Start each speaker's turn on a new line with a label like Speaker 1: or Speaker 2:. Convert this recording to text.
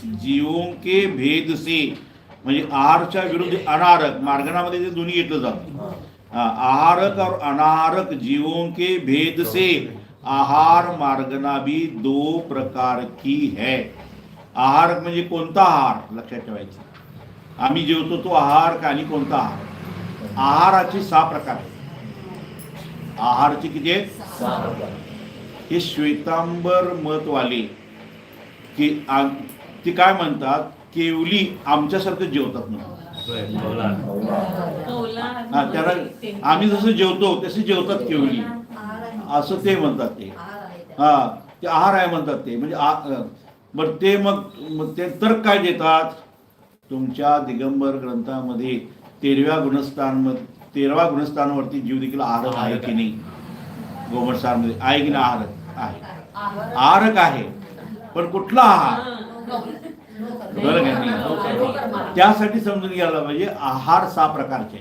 Speaker 1: जीवों के भेद से, म्हणजे आहारच्या विरुद्ध अनाहारक, मार्गणामध्ये ते दोन्ही घेतलं जातं. आहारक और अनाहारक जीवों के भेद से आहार मार्गना भी दो प्रकार की है. आहारक म्हणजे कोणता आहार लक्षात ठेवायचं. आम्ही जेवतो तो आहार का आणि कोणता आहार. आहाराची 6 प्रकार आहेत. आहारची किती आहेत?
Speaker 2: 6 प्रकार.
Speaker 1: हे श्वेतांबर मतवाले की ते काय म्हणतात, केवली आमच्यासारखं जेवतात म्हणून. त्यांना आम्ही जसं जेवतो तसे जेवतात केवली, असं ते म्हणतात. ते ते आहार आहे म्हणतात. ते म्हणजे बरं ते मग ते तर्क काय देतात. तुमच्या दिगंबर ग्रंथामध्ये 13व्या गुणस्थानावरती जीव देखील आहारक आहे की नाही. गोमटसारमध्ये आहे की नाही. आहारक आहे. आहारक आहे, पण कुठला आहार. बरं का नाही. त्यासाठी समजून घ्यायला पाहिजे आहार 6 प्रकारचे.